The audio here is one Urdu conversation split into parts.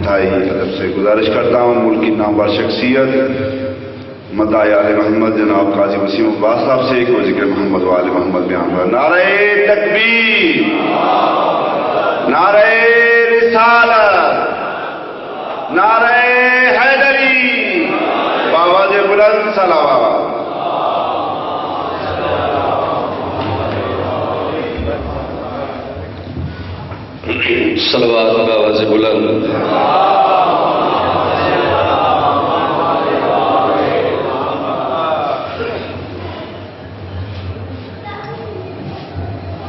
انتہائی ادب سے گزارش کرتا ہوں ملک کی نامور شخصیت مداح آل محمد جناب قاضی وسیم عباس صاحب سے کو ذکر محمد و آل محمد بیان کریں۔ نعرہ تکبیر، نعرہ رسالت، نعرہ حیدری، بآواز بلند صلوات۔ صلوات بآواز بلند۔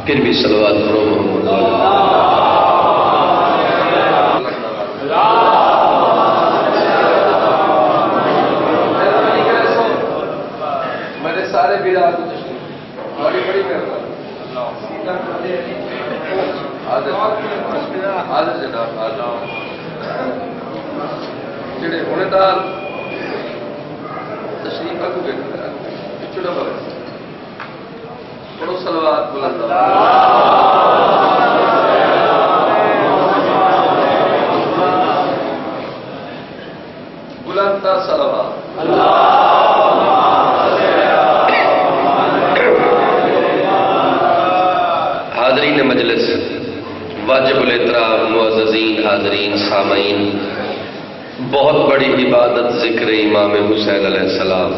پھر بھی صلوات پڑھو محمد میں نے سارے بیڑا بڑی بڑی جڑے ہونے دار تشریف کو پچھڑا پڑھو صلوات بلند۔ بلند تر صلوات۔ حاضرین مجلس، واجب الاحترام معززین حاضرین سامعین، بہت بڑی عبادت ذکر امام حسین علیہ السلام۔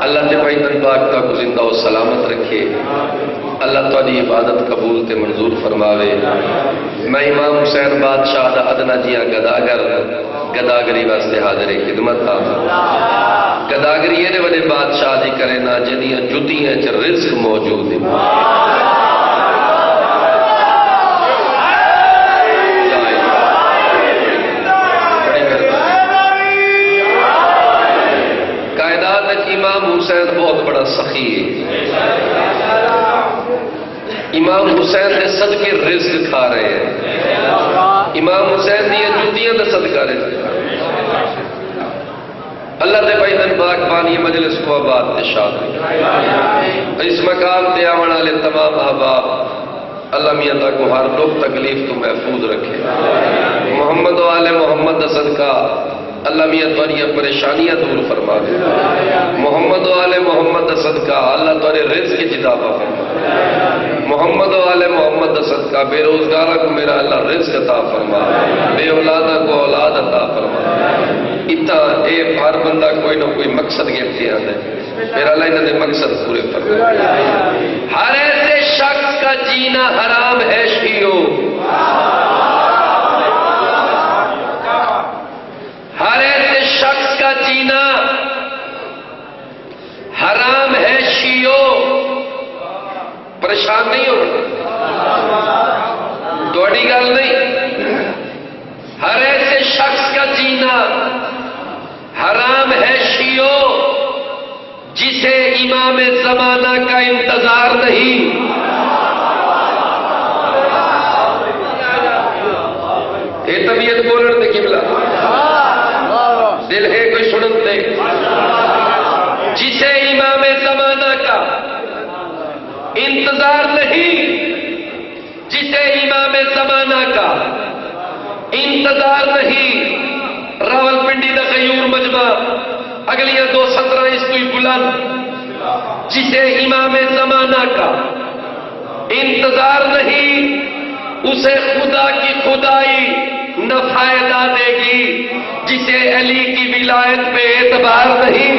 اللہ تے پیدن پاک کا کو زندہ و سلامت رکھے، اللہ تعالی عبادت قبول تے منظور فرماوے۔ میں امام حسین بادشاہ دا ادنا جیاں گداگری واسطے حاضر خدمت تھا۔ گداگری یہ وجہ بادشاہ دی کرے نا جنیاں جتیاں چ رزق موجود ہے۔ امام حسین بہت بڑا سخی ہے، امام حسین نے صدقے رزق کھا رہے ہیں، امام حسین نے جتیاں کا صدقہ رہے ہیں۔ اللہ دے بھائی دن پاک بانی مجلس کو آباد شاد اس مقام تے آون والے تمام احباب اللہ میاں تک ہر لوگ تکلیف تو محفوظ رکھے۔ محمد و آل محمد دا صدقہ اللہ میاں تاری پریشانیاں دور فرما دے۔ محمد و آل محمد دا صدقہ اللہ تاری رزق کی اضافہ فرما دے۔ محمد و آل محمد دا صدقہ بے روزگارہ کو میرا اللہ رزق عطا فرما دے، بے اولادہ کو اولاد عطا فرما دے۔ اتنا اے ہر بندہ کوئی نہ کوئی مقصد گرتے آتا ہے، میرا اللہ انہوں نے مقصد پورے فرما دے۔ ہر ایسے شخص کا جینا حرام ہے شیعو، ہر ایسے شخص کا جینا حرام ہے شیعو۔ پریشان نہیں ہو، دوڑی گل نہیں، ہر ایسے شخص کا جینا حرام ہے شیعو جسے امام زمانہ کا انتظار نہیں۔ یہ طبیعت بولن دے قبلہ دل ہے کوئی سنن دے، جسے امام زمانہ کا انتظار نہیں، جسے امام زمانہ کا انتظار نہیں۔ راول پنڈی دا غیور مجمع اگلیاں 217 اس کوئی بلند، جسے امام زمانہ کا انتظار نہیں، اسے خدا کی خدائی نہ فائدہ دے گی، جسے علی کی ولایت پہ اعتبار نہیں۔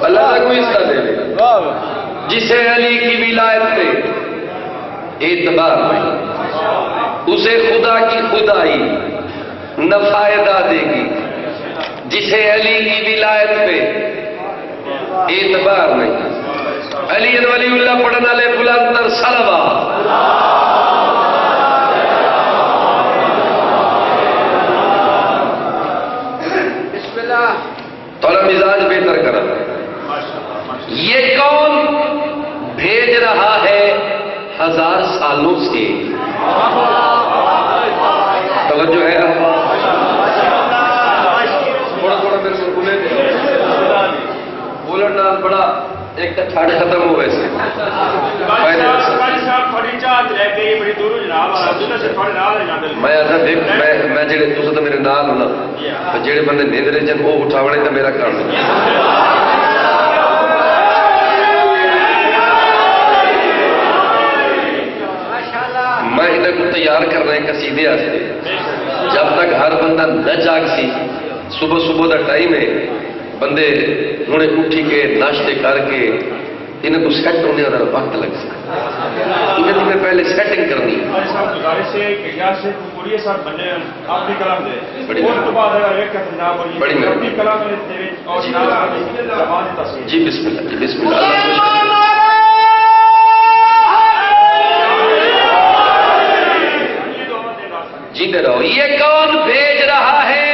اللہ تک کوئی حصہ دے لے، جسے علی کی ولایت پہ اعتبار نہیں، اسے خدا کی خدائی نہ فائدہ دے گی، جسے علی کی ولایت پہ اعتبار نہیں۔ علی ولی اللہ پڑھنے والے بلند تر صلوات۔ تھوڑا مزاج بہتر کرا، یہ کون بھیج رہا ہے 1000 سالوں سے؟ توجہ ہے؟ تھوڑا تھوڑا میرے کو بولے بولن نال بڑا ایک تو ٹھڑ ختم ہو ویسے میں آتا دیکھ میں جڑے تُس تو میرے نال ہونا جڑے بندے نیندرے جن وہ اٹھاونے تو میرا کام نہیں میں انہیں کو تیار کر رہے ہیں قصیدے آستے جب تک ہر بندہ نہ جاگ سی صبح صبح دا ٹائم ہے بندے انہیں اٹھی کے ناشتے کر کے انہیں کو سیٹ ہونے والا وقت لگ سکتا انہیں میں پہلے سیٹنگ کرنی بڑی مہربانی جی بسم اللہ جی بسم اللہ جیتے رہو یہ کون بھیج رہا ہے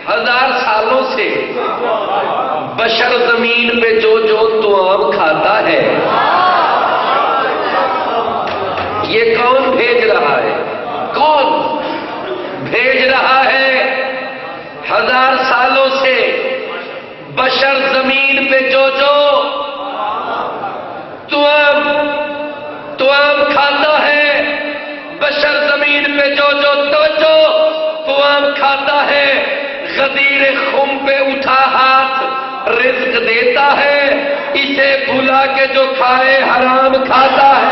1000 سالوں سے بشر زمین پہ جو توام کھاتا ہے یہ کون بھیج رہا ہے کون بھیج رہا ہے 1000 سالوں سے بشر زمین پہ جو توام کھاتا ہے بشر زمین پہ جو توام کھاتا ہے غدیر خم پہ اٹھا ہاتھ رزق دیتا ہے اسے بھلا کے جو کھائے حرام کھاتا ہے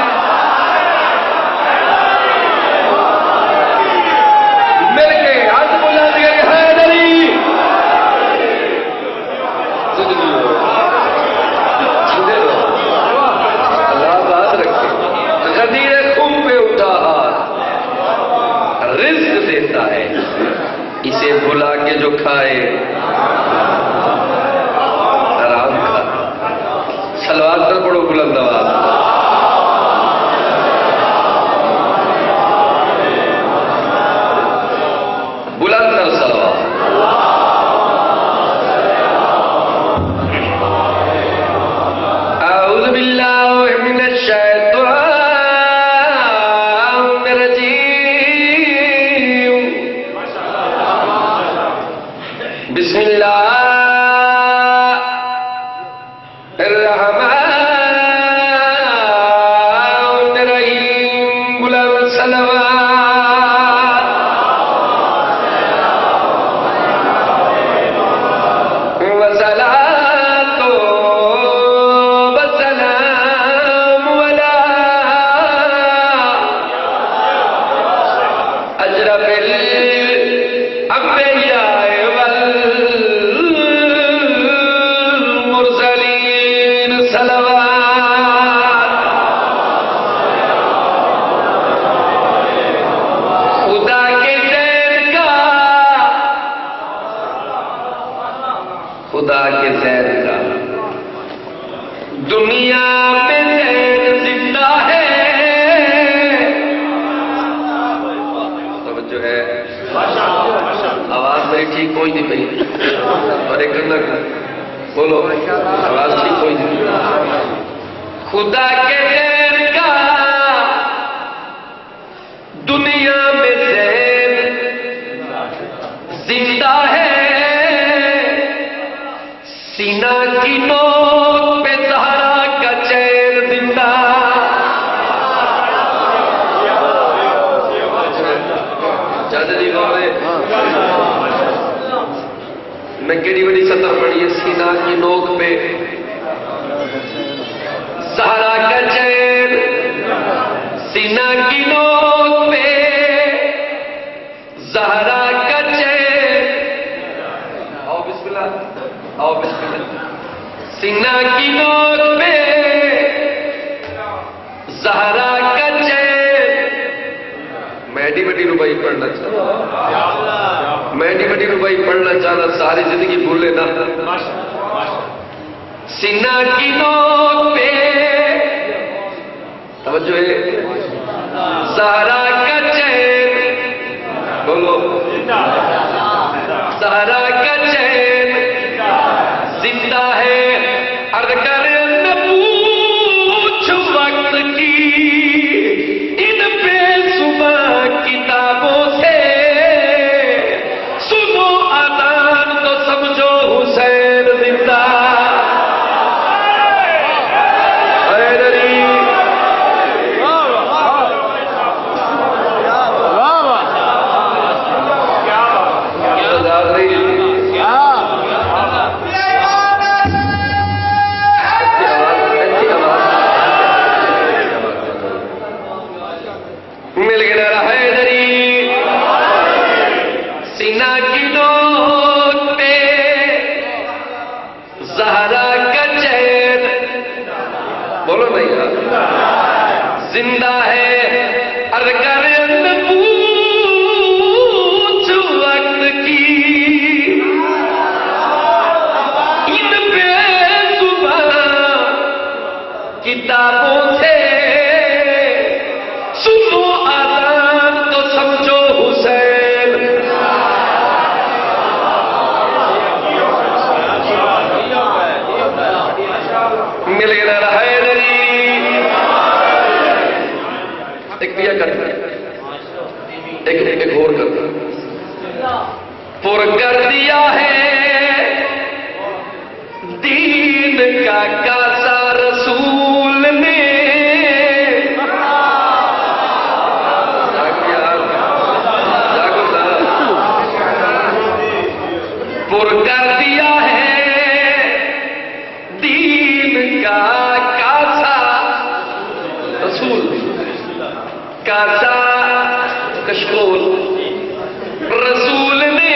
مل کے ہاتھ بلا دیا حیدری اللہ بات رکھے غدیر خم پہ اٹھا ہاتھ رزق دیتا ہے اسے بھلا کے جو کھائے حرام کھاتا صلوات پر پڑھو بلند آواز بلند کر صلوات اعوذ باللہ من الشیطان الرجیم بسم اللہ الرحمن الرحیم بلند صلوات وصلاۃ وسلام علی اشرف الانبیاء والمرسلین صلوات خدا کے زین کا دنیا میں زین زندہ ہے توجہ ہے آواز میری ٹھیک کوئی نہیں پہی اور ایک کرنا بولو آواز ٹھیک کوئی نہیں خدا کے زین کا دنیا میں زین زندہ ہے سینہ کی نوک پہ زہرا کا چین زندہ چاچا جی بولے میں کیڑی بڑی سطر پڑھی ہے سینہ کی نوک پہ زہرا کا چین سینہ کی نوک پہ زہرا کا چین آؤ بسم اللہ آؤ بسم اللہ سینہ کی نوک پہ زہرا کا چین میں ایڈی بڑی ربائی پڑھنا چاہتا میں ایڈی بڑی ربائی پڑھنا چاہتا ساری زندگی بھولے نہ سینہ کی نوک پہ توجہ ہے زہرا کا چین بولو زہرا کا چین زندہ ہے عرض کر نہ پوچھ وقت کی ان بے صبح کتابوں سے سنو اذان تو سمجھو حسین زندہ زہرا کا چین بولو نہیں یار زندہ ہے ارکر پوچھ وقت کی ان بے زبان کتابوں سے سنو آزان تو سمجھو حسین ملے نہ رہے دری ایک پیا کرتا ایک اور کرتا پر کر دیا ہے دین کا کاسا رسول نے پر کر دیا ہے دین کا کاسا رسول کاسا کشکول رسول نے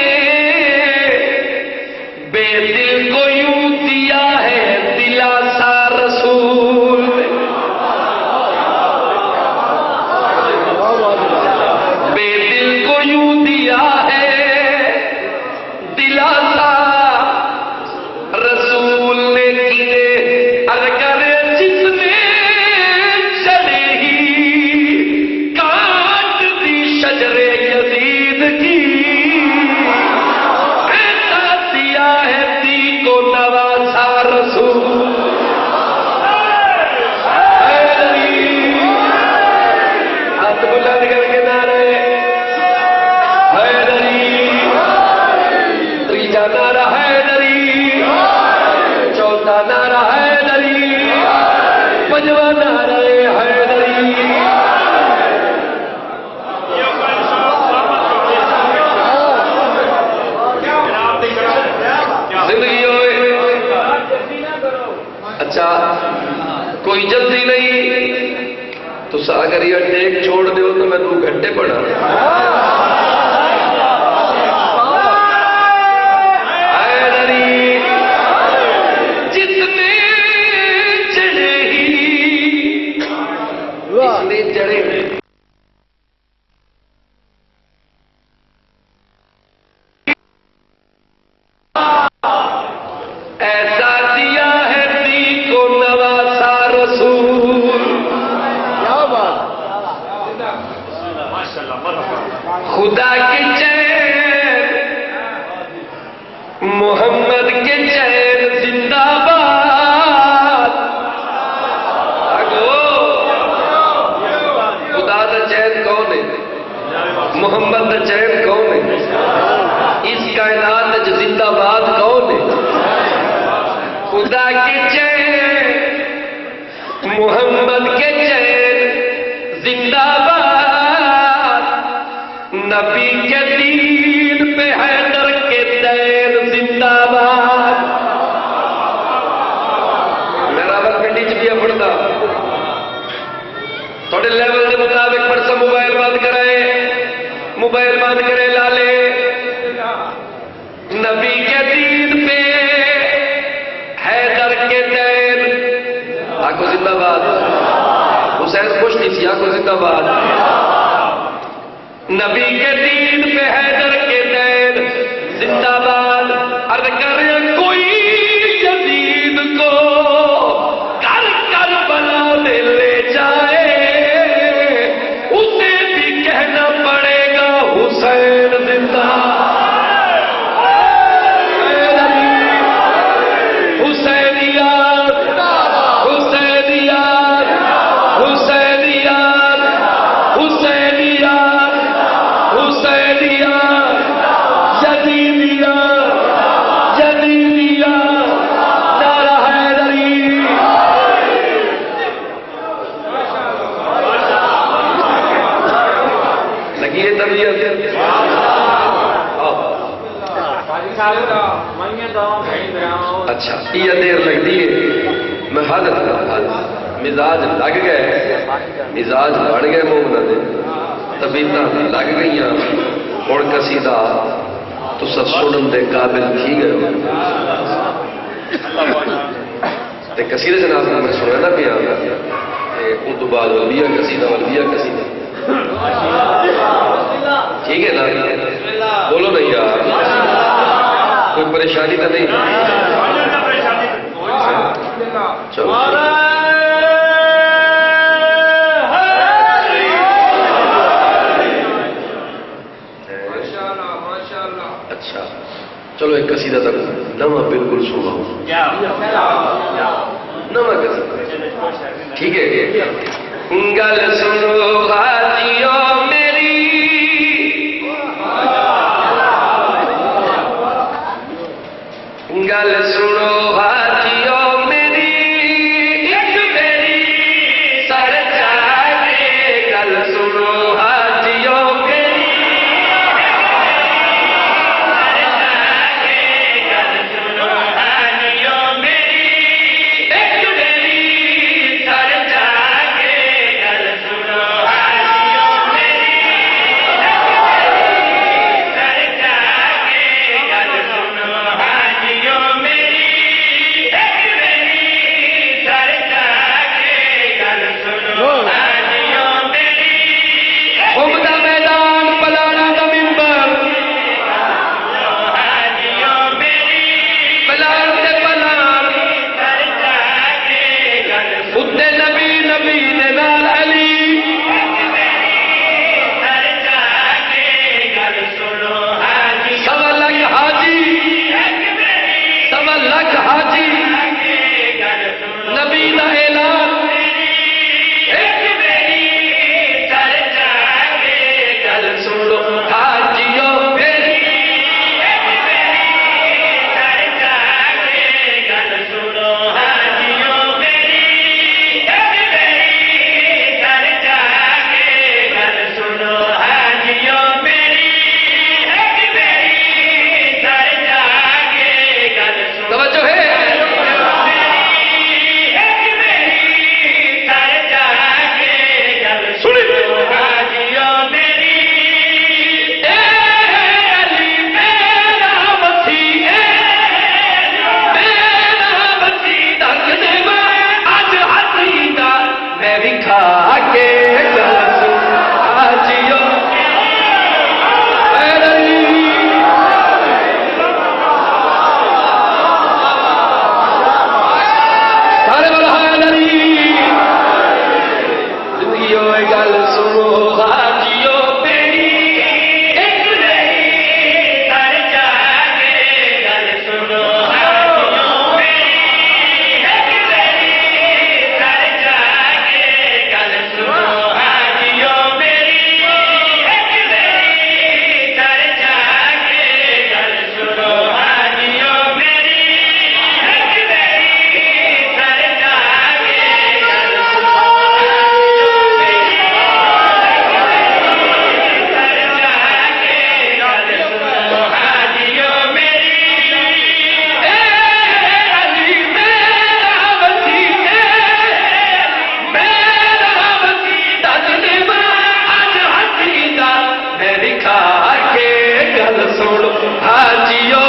بے دل کو یوں دیا ہے دلاسا رسول بے دل کو یوں دیا ہے دلاسا رسول نے کیے اگر جس نے چلے ہی کاٹ دی شجر یزید کی ایسا دیا ہے دی کو نواسا رسول ہاتھ بلند کر کے نعرے حیدری تیجا نعرہ حیدری چوتھا نعرہ حیدری پنجواں نعرہ حیدری زندگی ہوئے اچھا کوئی جلدی نہیں تو اگر یہ ٹیک چھوڑ دے تو میں 2 گھنٹے پڑھا ایسا دیا ہے دی کو نواسا رسول خدا کے چین محمد کے چین زندہ باد خدا دا چین کون ہے محمد دا چین کون ہے اس کائنات زندہ باد کون ہے خدا کے چین محمد کے چین زندہ باد نبی کے دین پہ حیدر کے دین زندہ باد میرا بات پنڈی چ بھی پڑھتا تھوڑے لیول کے مطابق پڑھ سا موبائل بند کرائے موبائل بند کرے لالے نبی کے دین پہ حیدر کے دین آکو زندہ باد حسین خوش نہیں تھی آکو زندہ باد نبی کے دین پہ حیدر کے دین زندہ باد عرض کر کوئی یزید کو کر کربلا میں لے جائے اسے بھی کہنا پڑے گا حسین زندہ اچھا یہ دیر لگتی ہے میں حالت مزاج لگ گئے مزاج بڑھ گئے مومنا دے طبیعتاں لگ گئی اور قصیدہ تو سب سنن دے قابل تھی گئے تے قصیدے جناب کو میں سنانا پیا ان تو بعد ولویہ قصیدہ ٹھیک ہے نا؟ بولو نہیں یار، کوئی پریشانی تو نہیں؟ چلو اچھا، چلو ایک قصیدہ تک نواں بالکل سنا نواں قصیدہ ٹھیک ہے؟ گل سنو غازیوں میری، گل سنو غازیوں میری، ایک میری سر چاہے گل سنو غازیوں میری، گل سنو غازیوں میری، ایک میری سر چاہے گل سنو غازیوں میری، سر چاہے گل سنو غازیوں میری، ایک میری سر چاہے گل سنو غازیوں میری، خم دا میدان پلانا دا منبر، غازیوں میری، پلان تے پلان سر چاہے گل اتے نبی نبی دے نال علی، سر چاہے گل سنو حاجی، سوا لکھ حاجی، سوا لکھ حاجی، نبی دا اعلان، ایک میری سر چاہے گل سنو حاجیوں میری، ایک میری سر چاہے گل سنو حاجیوں میری، ایک میری سر چاہے گل سنو حاجیوں میری، ایک میری سر چاہے گل سنو، توجہ ہے، ایک میری سر چاہے گل سنو حاجیوں میری، اے علی میرا مسیح، میرا مسیح تک دے میں اج حسینہ میں بھی کھا کے گل سنو حاجیوں، اے علی سارے والا علی، زندگی ہوئے گل سنو حاجیوں میری، ایک میری سر چاہے گل سنو حاجیوں میری، ایک میری سر چاہے گل سنو حاجیوں میری، ایک میری سر چاہے گل سنو حاجیوں میری، ایک میری سر چاہے گل سنو حاجیوں میری، اے علی میرا مسیح، میرا مسیح تک دے میں اج حسینہ میں بھی کھا کے گل سنو حاجیوں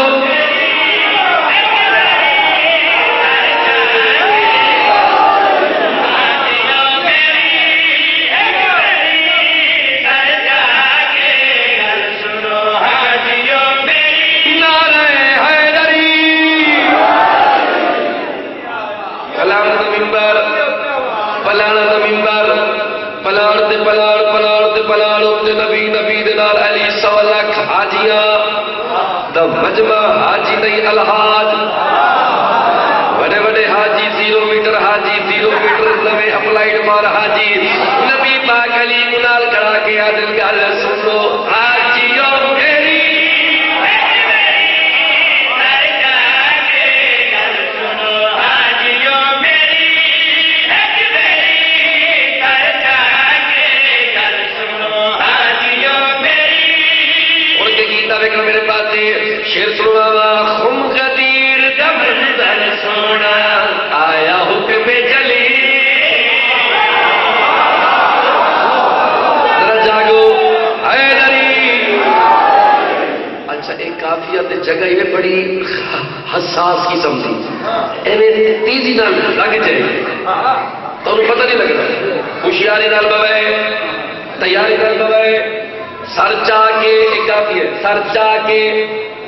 نعرہ حیدری، پلانا دا منبر، پلانا دا منبر، پلان تے پلان، پلان تے پلان تے نبی نبی دے نال علی، سوا لکھ حاجیاں دا مجمع، حاجی نہیں الحاج، بڑے بڑے حاجی، 0 میٹر حاجی، 0 میٹر نوے اپلائیڈ مار حاجی، نبی پاک علی کو نال کھڑا کے آدل گل سنو حاجیوں میری، میرے پاس شیر سنوا، خم غدیر دا منظر سونا آیا حکم جلی، ذرا جاگو حیدری، اچھا ایک کافیہ تے جگہ یہ بڑی حساس قسم تھی، ایویں تیزی نال لگ جائے تو انہوں پتہ نہیں لگتا. ہوشیاری نال بوے، تیاری نال بوے، سر چا کے ایک کافی ہے، سر چا کے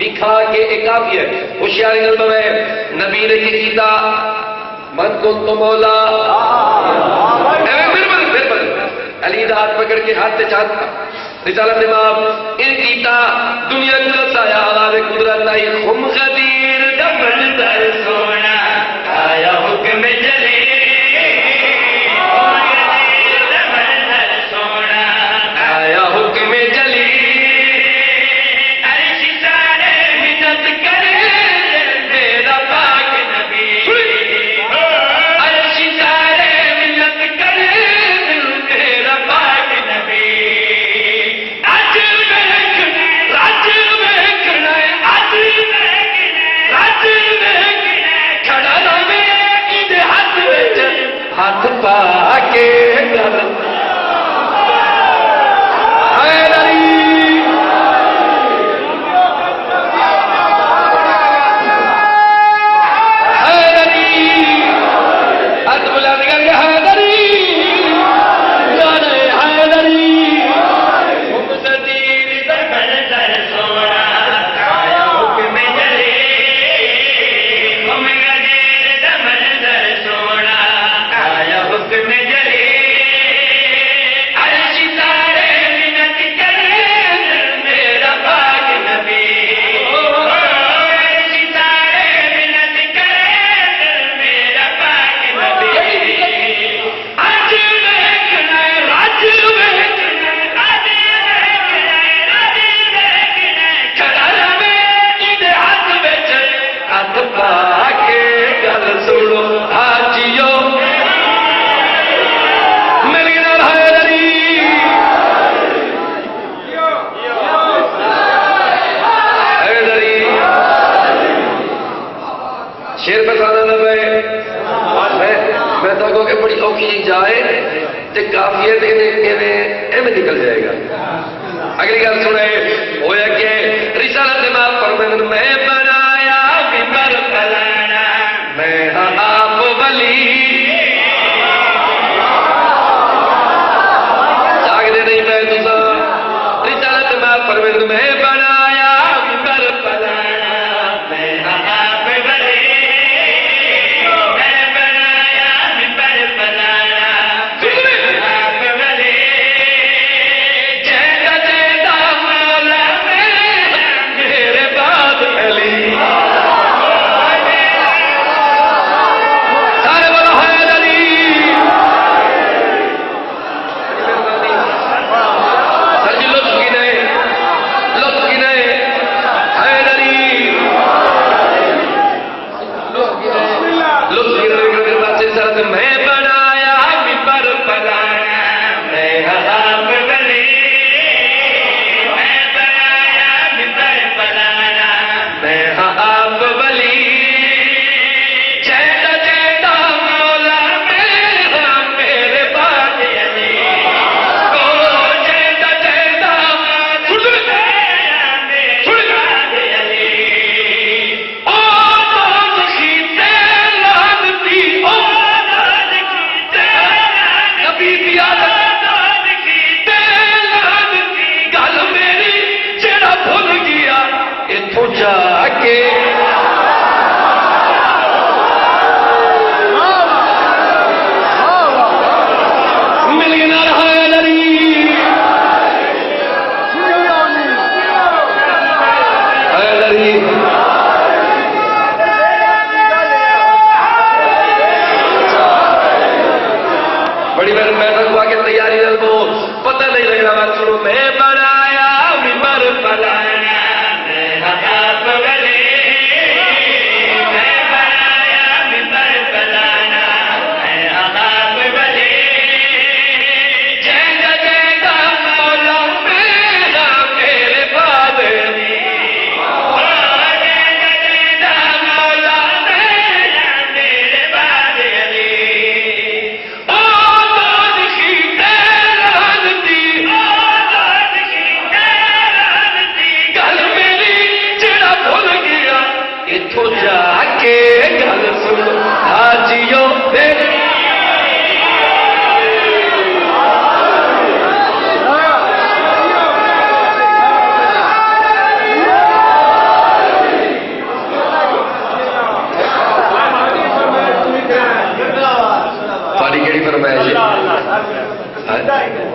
دکھا کے ایک کافی ہے. ہوشیاری نال بوے. نبی نے کی کیتا من کو تو مولا علی دا ہاتھ پکڑ کے ہاتھ چاہتا رسالت امام ان کیتا دنیا قدرت آیا حالات قدرت آئی خم غدیر دمن در سونا آیا حکم جلی آیا حکم جلی عرش سارے منت کرے میرا پاک نبی عرش سارے منت کرے میرا پاک نبی اج ویکھنا رج ویکھنا اج ویکھنا کھڑا رہے ایندے ہاتھ وچ ہاتھ پا کے گل بڑی اوکھی جائے تے کافیت ایویں نکل جائے گا. اگلی گل سنے ہویا کہ رسالت امام فرماتے میں بنایا ممبر فلانا میں آپ ولی جاگدے نہیں میں تسا رسالت امام فرماتے میں بنایا ممبر فلانا میں آپ ولی میں بنایا ممبر فلانا میں آپ ولی میں بنایا ممبر فلانا میں آپ ولی چیتا چیتا مولا میرے بعد علی او چیتا چیتا مولا میرے بعد علی او تو خیتے لانتی او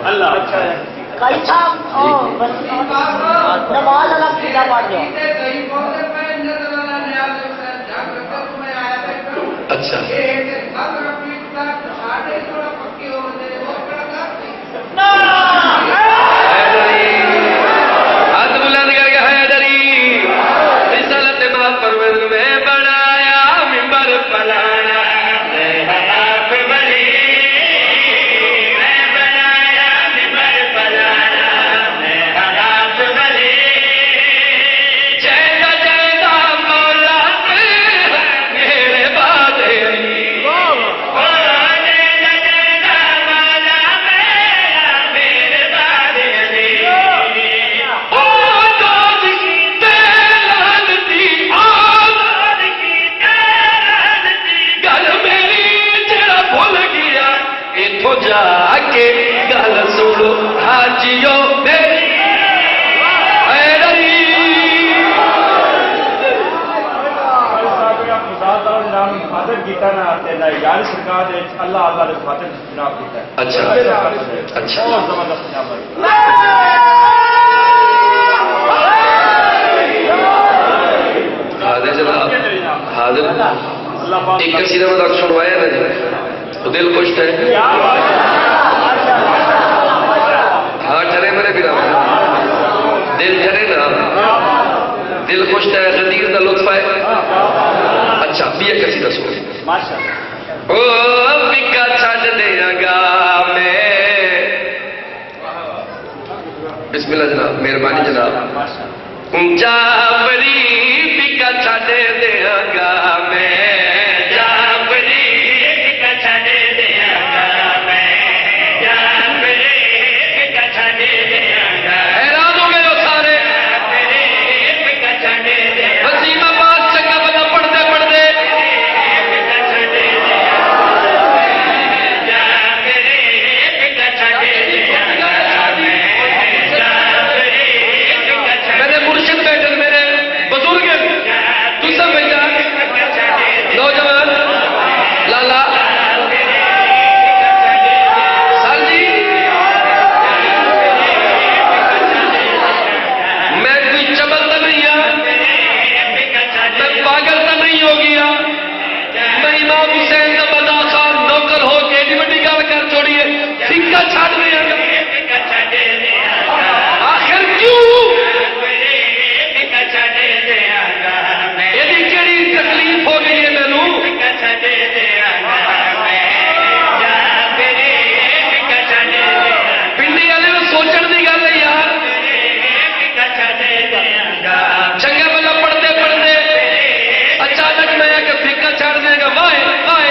اللہ کئی صاحب نماز الگ سیدھا پڑھ دو. اچھا ہاتھ بلند کر کے حیدری رسالت ماں پرور میں بنایا ممبر پلانا اللہ اللہ نے خاطر جناب دیتا ہے. اچھا اچھا بہت زبردست جناب ہے. حاضر جناب حاضر اللہ پاک ایک قصیدہ مذاق سنوایا نا جی تو دل خوش ہے. ہاں ٹھرے میرے بھی دل ٹھرے نا دل خوش ہے غدیر کا لطف ہے. اچھا بھی ایک قصیدہ سنو ماشاءاللہ. او بکا چھڑ دیا گا میں بسم اللہ جناب مہربانی جناب جابری بکا چھڑ دیا گا میں جابری بکا چھڑ دیا گا میں جابری بکا چھڑ دیا گا. حیران ہو گئے ہو سارے وسیم عباس چنگا بلا پڑھتے پڑھتے نوجوان لالا سر جی میں کوئی چبل تو نہیں ہوں میں پاگل تو نہیں ہو گیا میں امام حسین کا بدا خان نوکر ہو کے ایڈی بڑی گل کر چھوڑیے سکہ چھاڑ دیا آخر کیوں تکلیف ہو گئی ہے مینو پنڈی والے سوچن کی گل ہے یار چنگا بلا پڑھتے پڑھتے اچانک میں کہ فکا چھاڑ دے گا واہ واہ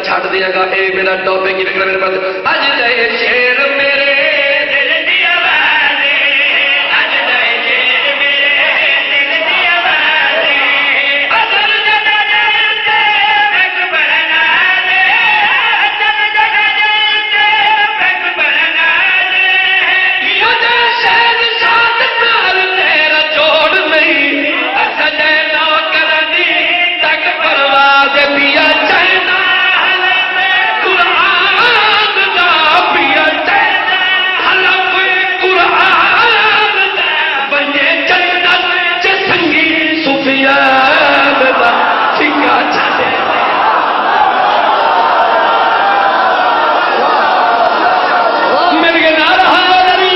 چھڑ دیا گا. اے میرا ٹاپک ہی میرے پاس اج دے شیر میرے دل دی آواز اج دے شیر میرے دل دی آواز اصل جگہ تے بیک بڑنا دے اصل جگہ تے بیک بڑنا دے یہ دے شیر شاد نال تیرا جوڑ نہیں اصل نو کرنی تک پرواز پیا چینا قرآن دا پیا چینا حلف قرآن دا بنے جنت چ سنگی سفیان دا فکا چھڑے میرے نال حاضری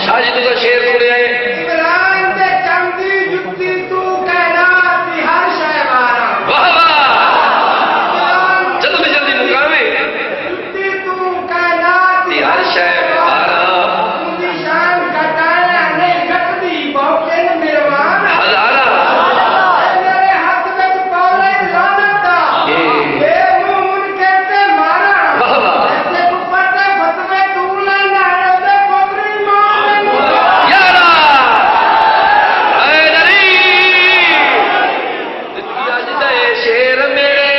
شاہد کا شیر سنیا ہے. عمران دے چمدی جُتی تو کائنات دی ہر شے مارا واہ واہ جلدی جلدی مقامے جُتی تو کائنات دی ہر شے مارا دی شان گھٹایا نہیں گھٹدی بہکن میروان ہزارہ میرے ہاتھ وچ پاوے لعنت دا اے مومن کہتے مارا واہ واہ تے اوپر تے فتوی تو لینا تے پوتری مومن یارا حیدری اج دے شیر میرے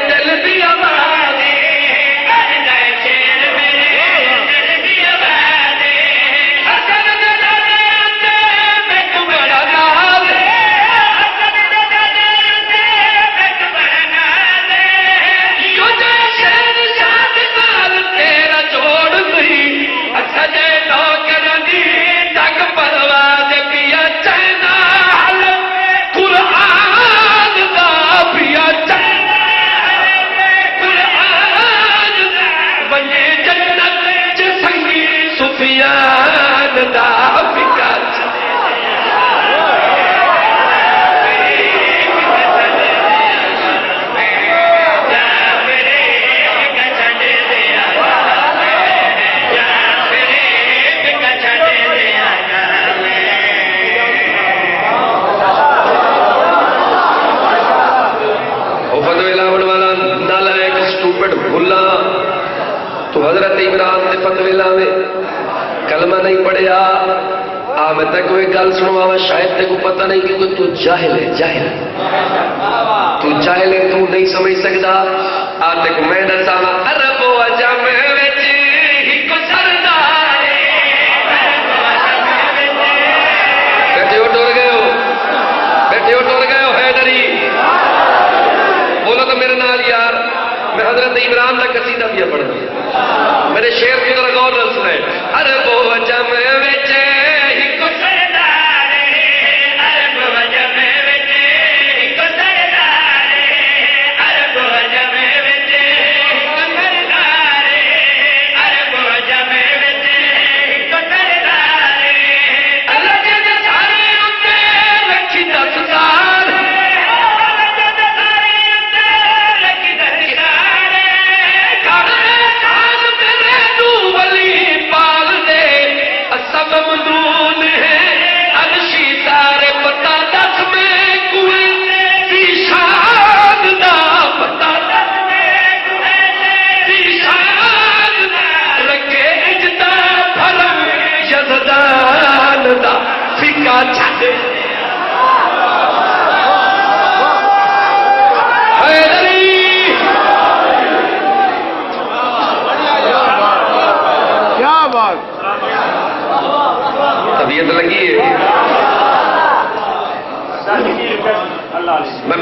دل دی آواز اج دے شیر میرے دل دی آواز حسن دے دادے تے میں تو بڑا ناز حسن دے دادے تے میں تو بڑا ناز یو جے شیر شاد نال تیرا جوڑ نہیں اچھا جے نو کرنی تک پرواز پیا چینا حلف قرآن دا پیا چینا قرآن دا بنے جنت چ سنگی سفیان دا فکا فتوی لاون والا نالائق اسٹوپڈ بھلا تو حضرت عمران نے فتوی لاوے کلمہ نہیں پڑھیا میں تک کوئی گل سنوا شاید تک پتہ نہیں کہ تو جاہل ہے جاہل تو جاہل ہے تو نہیں سمجھ سکتا تک میں دساوا عرب و عجم وچ ہک سردار بیٹھے ہو ٹر گئے ہو بیٹھے ہو ٹر گئے ہو حیدری بولو تو میرے نال یار میں حضرت عمران کا قصیدہ بھی پڑھ دیا میرے شعر کی طرح غور سے سنیں عرب و عجم وچ ہک سردار عرب و عجم وچ ہک سردار عرب و عجم وچ ہک سردار عرب و عجم وچ ہک سردار اللہ دے سارے اُتے رکھی 10 سال ممنون ہے عرشی سارے پتا دس میں کوئے پیشان دا پتا دس میں کوئے پیشان دا رکھے اجتا پھرم یزدان دا فکا چھڑے حیدری کیا بات طبیعت لگی ہے میں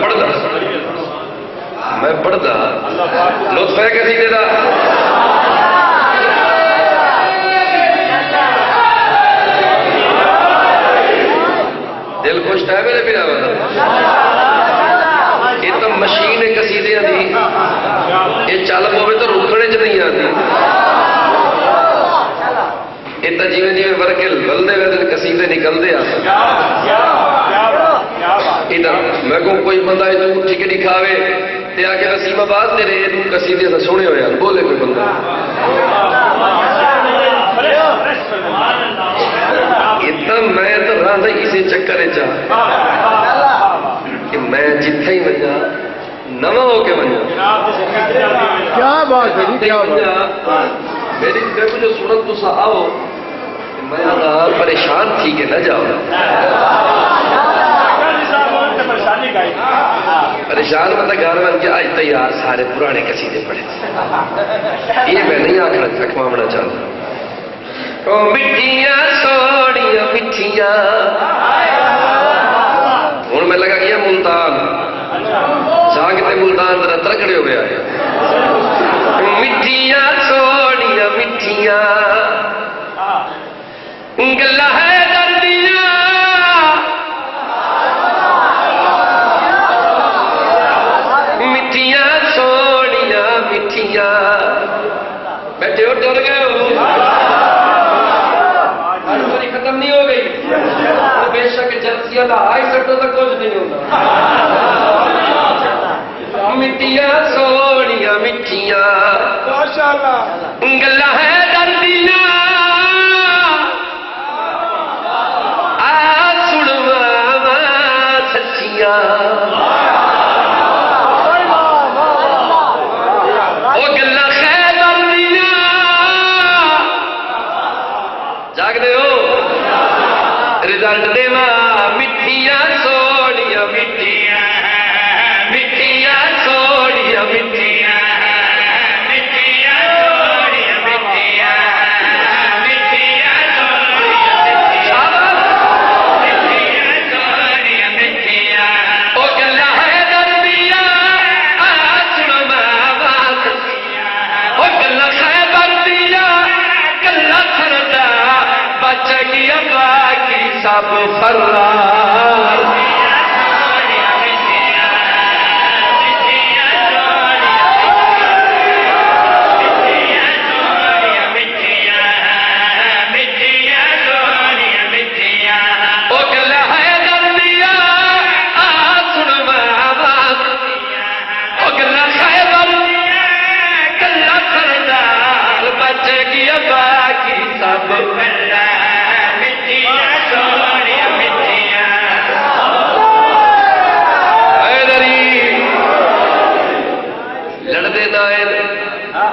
پڑھتا لطف ہے کسی دے دا ਚੱਲ ਪਵੇ ਤਾਂ ਰੁਕਣੇ 'ਚ ਨਹੀਂ ਆਉਂਦੀ। ਇਹ ਤਾਂ ਜਿਵੇਂ ਜਿਵੇਂ ਵਰਕੇ ਲਲਦੇ ਵੇ ਤੇ ਕਸੀਦੇ ਨਿਕਲਦੇ ਆ। ਇਹ ਤਾਂ ਮੈਂ ਕੋ ਕੋਈ ਬੰਦਾ ਇਹ ਝੂਠ ਠੀਕ ਨਹੀਂ ਖਾਵੇ ਤੇ ਆ ਕੇ ਨਸੀਮਾਬਾਦ ਤੇਰੇ ਇਹ ਕਸੀਦੇ ਤਾਂ ਸੁਣੇ ਹੋਏ ਹਨ, ਬੋਲੇ ਕੋਈ ਬੰਦਾ। اتنا میں تو رہا اسی چکر چ کہ میں جتھے ہی ونجا نواں ہو کے ونجا۔ کیا بات ہے جی، کیا بات میری جو سنت تو سا آؤ میں پریشان تھی کہ نہ جاؤ، پریشان مطلب گھر بن کے آج تیار سارے پرانے قصیدے پڑھے، یہ میں نہیں اکھواونا چاہتا۔ او مٹھیاں سوڑیاں مٹھیاں، ہوں میں لگا گیا ملتان، جا کے ملتان ذرا ترکڑے ہو گیا۔ مٹھیاں سوڑیاں مٹھیاں گلا ہے دردیاں، مٹھیاں سوڑیاں مٹھیاں، بیٹھے ہو ڈر گئے ہو، ختم نہیں ہو گئی، بے شک جلسیاں دا آئی سٹو تک کچھ نہیں ہوتا۔ مٹیاں سوڑیاں مٹھیاں گلا ہے دردیاں، آ سنوا سچیاں، وہ گلا ہے دردیاں، جاگ دے ہو رزلٹ دیوا مٹھیاں سوڑیاں مٹھیاں، مٹھیاں سوڑیاں مٹھیاں، مٹھیاں سوڑیاں مٹھیاں، مٹھیاں سوڑیاں مٹھیاں، او گلا ہے دردیاں، آ سنوا سچیاں، او گلا ہے دردیاں، گلا سردا بچ گیا باقی سب فرار۔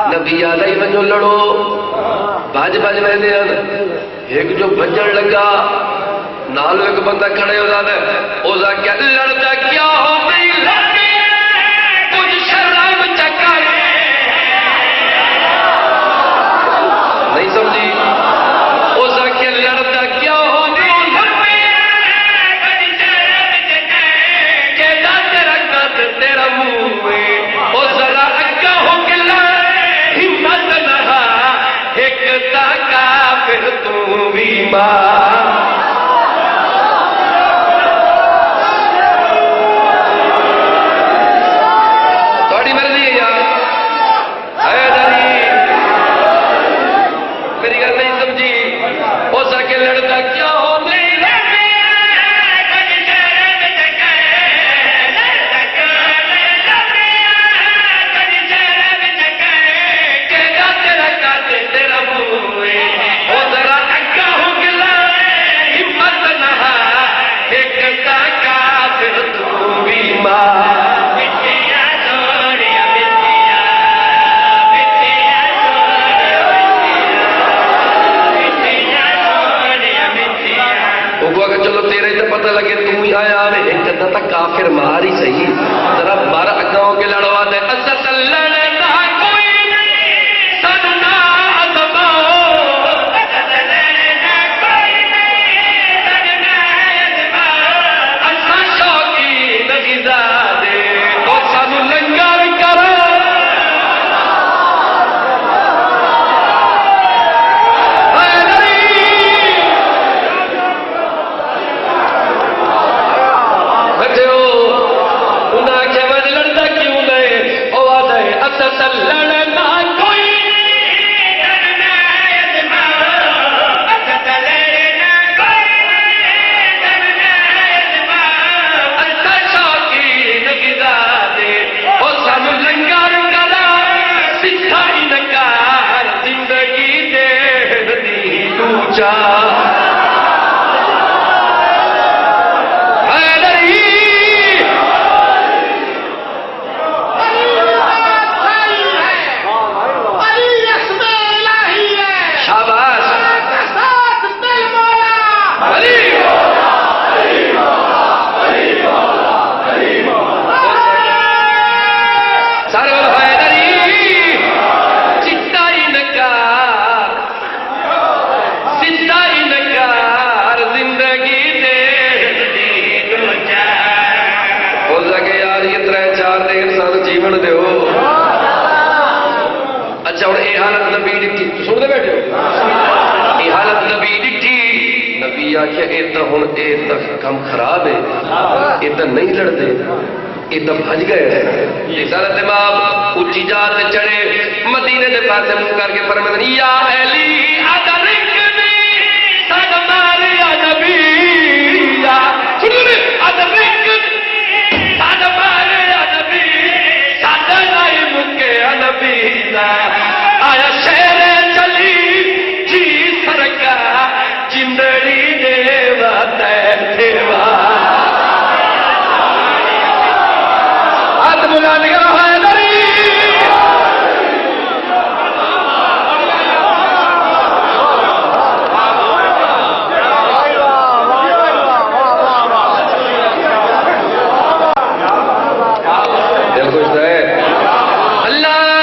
نبی آدھا ہی ونجو لڑو، بج بج ویندے ہیں، ایک جو بجن لگا نال ایک بندہ کھڑے ہو جاتا ہے، او ذا کیا لڑتا کیا ہو گئی لڑی کچھ شرم چکائے، نہیں سمجھی؟ او ذا کیا لڑتا کیا ہو گئی لڑی کچھ شرم چکائے، کہ دا تیرا قد تیرا منہ میں، او ذرا اگا ہو کے ہمت نہ ایک تا کافر تو بھی ماں، تھوڑی مرضی ہے یار، حیدری میری گل نہیں سمجھی؟ ہو سکے لڑتا کیا ہو نہیں پتہ لگے تم ہی آیا میں ایک جدہ تک کافر ماری صحیح ذرا بار اگاؤں کے لڑوا دے عزت لڑنا کوئی نہیں سننا ادباؤ، عزت لڑنا کوئی نہیں سننا ادباؤ، اچھا شوقی نغیزہ دے تو سانو لنگر کرو، سن دے ہو اچھا ہوں یہ حالت نبی ڈٹھی سن دے بیٹھے ہو یہ حالت نبی ڈٹھی نبی آخیا یہ تو ہوں یہ تو کم خراب ہے یہ تو نہیں لڑتے یہ تو بھج گئے حضرت امام اونچی جات چڑھے مدینے کے پاسے منہ کر کے فرماتے یا اہلی ادرکنی صدمار یا نبی یا سنو ادرکنی صدمار یا نبی صدمار مکے یا نبی آیا شیر چلی جی سرکا چندڑی دیوا دیوا ہاتھ بلانے کا ہے دری دل خوش ہے اللہ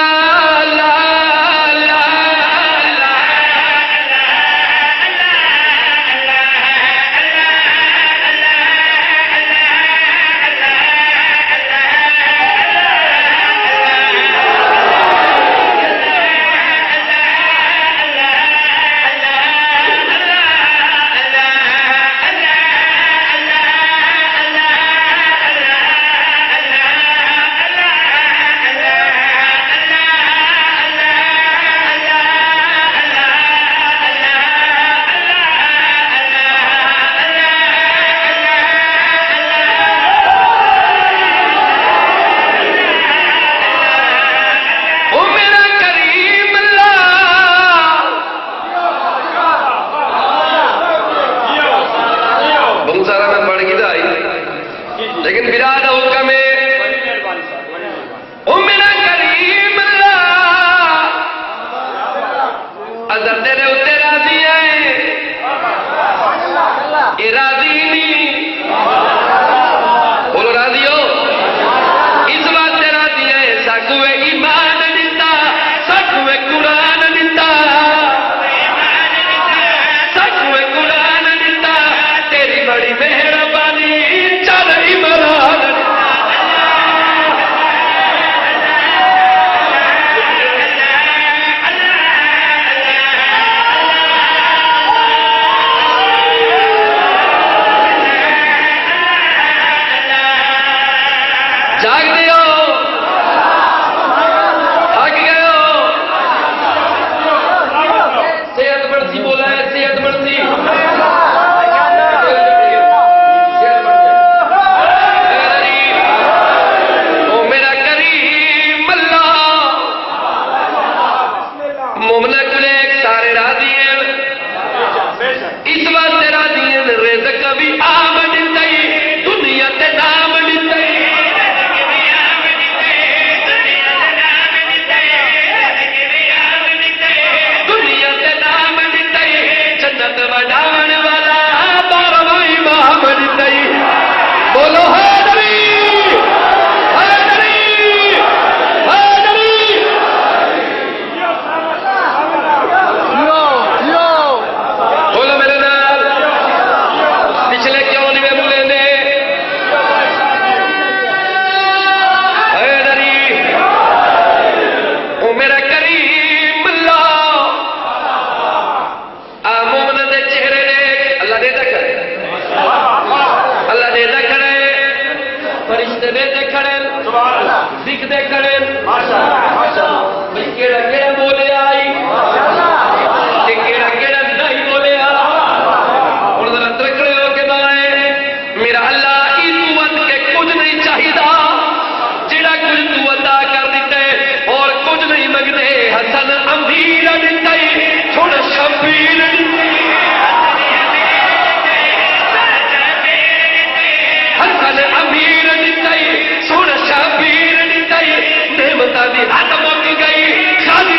لیکن براد حکم میرا کریم اللہ اگر تیرے اتنے راضی ہے یہ راضی نہیں بولو راضی ہو اس واسطے راضی ہے ساکوے ایمان دیتا ساکوے قرآن دیتا ساکوے قرآن دیتا تیری بڑی مہربانی جاگ دے ہو تھک گئے ہو صحت بڑھتی بولا ہے صحت بڑھتی او میرا کریم اللہ مومنا کلے ایک سارے راضی ہیں اس واسطے راضی ہیں رزق بھی آمد نہیں دنیا تے نام بولو بولو میرے نال پچھلے کیوں نہیں بولے نے او میرا کریم اللہ مومن دے چہرے نے اللہ دے کھڑے اللہ دے کھڑے فرشتے دے کھڑے ذکر دے کھڑے بھئی کیڑا کیڑا بولے آئی تے کیڑا کیڑا نہیں بولے آ اور ذرا ترکڑے ہو کے بائے میرا اللہ ای تو ود کے کچھ نہیں چاہیدا جڑا کچھ تو عطا کر دیتے اور کچھ نہیں منگتے حسن امیر دیتے چھوڑ شبیر حسن امیر دیتے سوڑ شبیر دیتے نعمتہ دی حد مک گئی خالی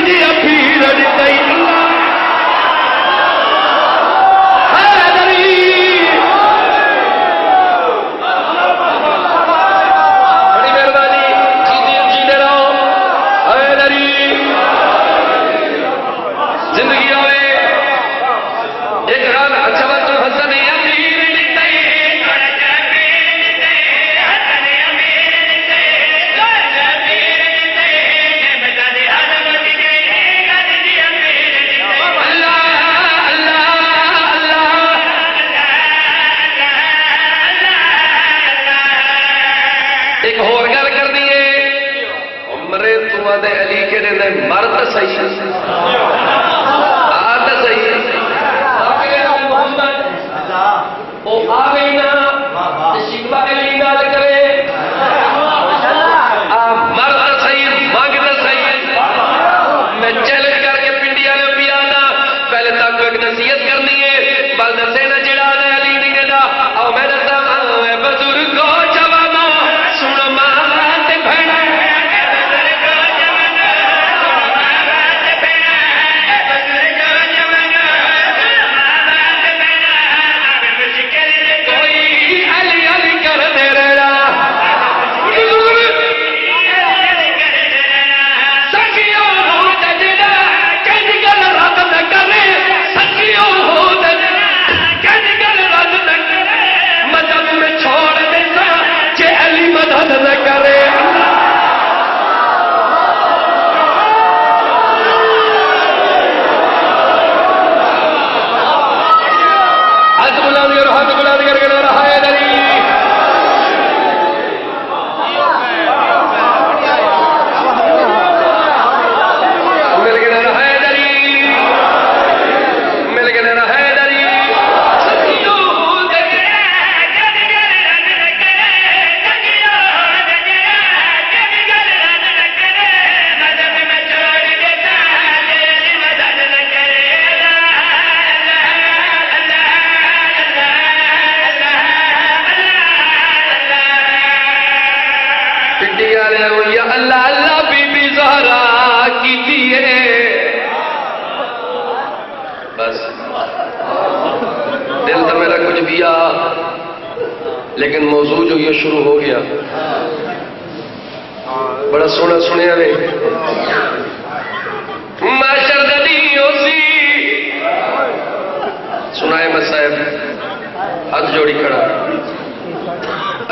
دے علی کے دے مرد صحیح آت صحیح وہ آ گئی نا شکوا علی نال کرے مرد صحیح مانگ صحیح میں چیلنج کر کے پنڈیا نے بھی آنا پہلے تک ایک نصیحت کرنی ہے بل دسے نہ جڑا نہ علی نہیں دینا او میں دسا بزرگو جوانا سن ماں تے بھیڑا اللہ اللہ بی بی زہرا کی دیئے بس دل تو میرا کچھ بھی آ لیکن موضوع جو یہ شروع ہو گیا بڑا سونا سنیا رہے معاشر دنی ہو سی سنائے مسائب ہاتھ جوڑی کھڑا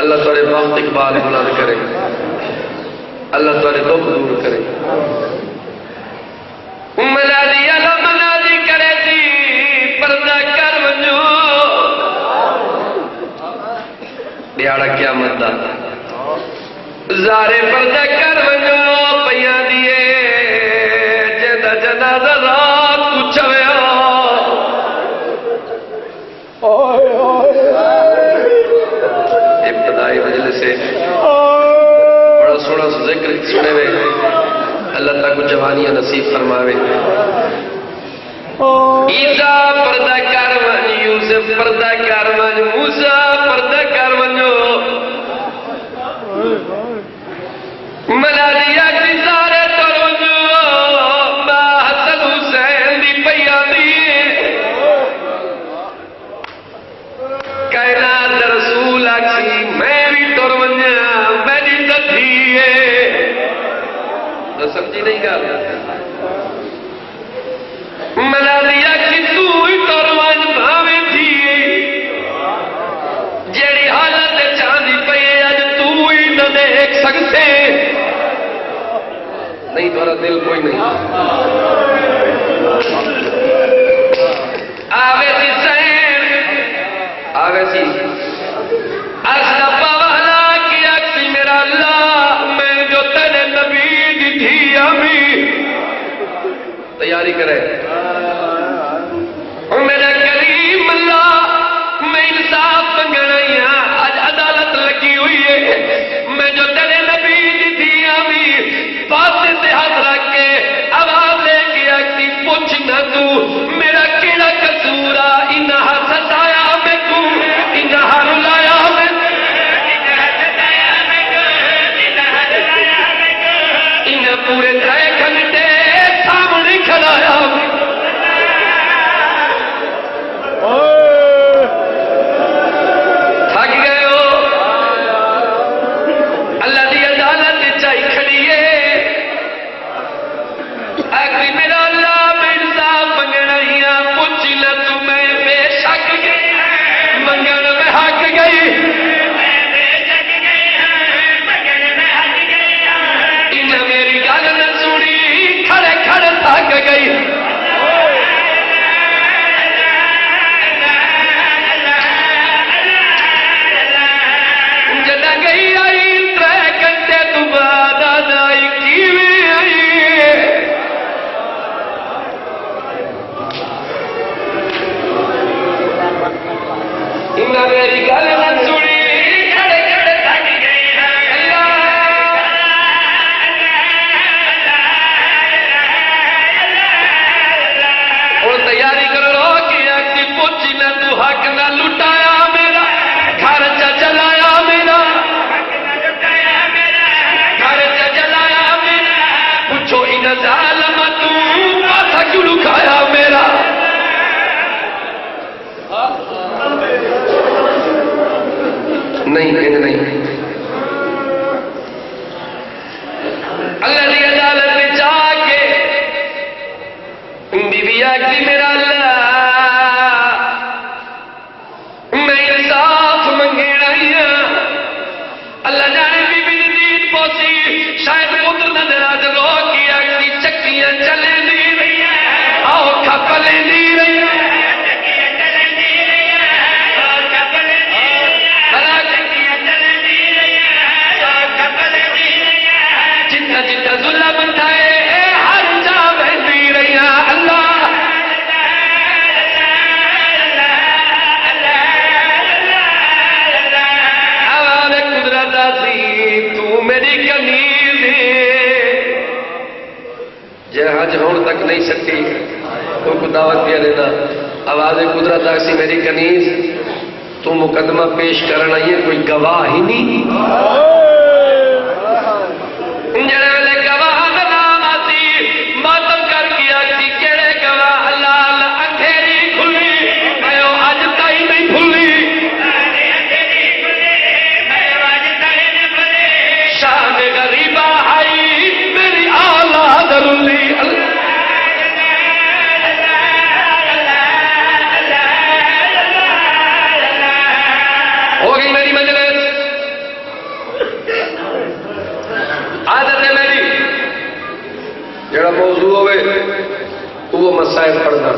اللہ تارے وقت اقبال بلند کرے اللہ تارے دکھ دور کرے منادی کرے تھی پردہ کر ونجو دیاڑا کیا مدہ زارے پردہ کر ونجو پیاں دیئے جدہ جنازہ رات کچھویا ابتدائی مجلس سے بڑا سونا ذکر سنے ہوئے اللہ تعالیٰ کو جوانیاں نصیب فرماوے عیسیٰ پردہ کارون یوسف پردہ کارون موسیٰ پردہ کارون ملالیا کی سارے ترونجو با حسن حسین دی پیادی کائنات رسول آکسی میں بھی ترونجا میری تدھیئے تو سمجھی نہیں گا ملالیا کی تو ہی ترونج بھاوے تھی جیڑی حالت چاندی پئے آج تو ہی نہ دیکھ سکتے نہیں تھوڑا دل کوئی نہیں آوے سی سین آوے سی اسلپا والا کی اکسی میرا اللہ میں جو تیرے نبی دی تھی امی تیاری کرے میرا کریم اللہ میں انصاف منگنائیاں آج عدالت لگی ہوئی ہے میں جو تیرے نبی دی تھی امی پاسے سے ہاتھ رکھ کے آواز لے کے اکسی پوچھنا تو میرا کیڑا قصورا انہا ستایا میں تو انہا رلایا میں انہا پورے 3 گھنٹے سامنے کھڑایا میں میری گل نہ سنی کھڑے کھڑے تھک گئی اور تیاری کر لو کہ اگتی پوچھی نہ تو حق نہ لٹایا میرا گھر چلایا میرا گھر چلایا میرا پوچھو ان ظالم تو پاسا کیوں لکھایا میرا نہیں اللہ کی عدالت میں جا کے بی بی آگی میرا اللہ میں انصاف منگے رہی ہوں اللہ جانے بی بی نیند پہنچی شاید پتر نظر آ جلو کی آگی چکیاں چلے دی رہی آؤ کھپلے دی رہی جتنا ظلم تھائے ہر جا بہتی رہی اللہ آواز قدرت سی تو میری کنیز جے حج ہون تک نہیں سکتی تو کو دعوت دیا دینا آواز قدرت سی میری کنیز تو مقدمہ پیش کرنا یہ کوئی گواہ ہی نہیں موضوع ہوئے وہ مسائل پڑھنا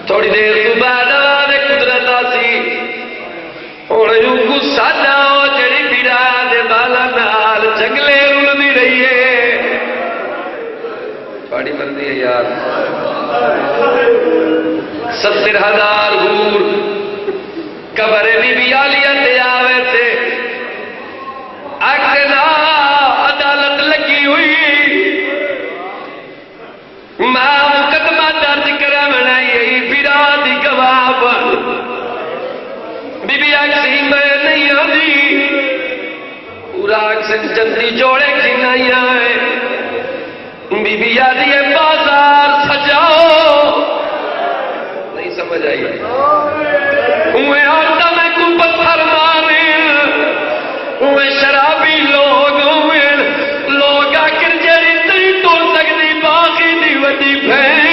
تھوڑی دیر تو بعد آواز قدرت آتی ہوں یوں غصہ نہ ہو جڑی پیڑا دے بالا نال جنگلے رلدی رہی ہے بڑی مرضی ہے یار 70,000 حور قبر بی بی عالیہ تے آوے تھے اکنا عدالت لگی ہوئی ماں مقدمہ درج کرا بنائی پیرا دی گواہ پر بی بی آکسی میں نہیں آدھی پورا آکسن جنتی جوڑے کی نہیں آئے بی بی آدھی بازار سجاؤ نہیں سمجھ آئی اوے آتا میں کو پتھر مارے اوے شرابی لوگ آ کر جڑی تری تو سکتی باقی دی وڈی بھین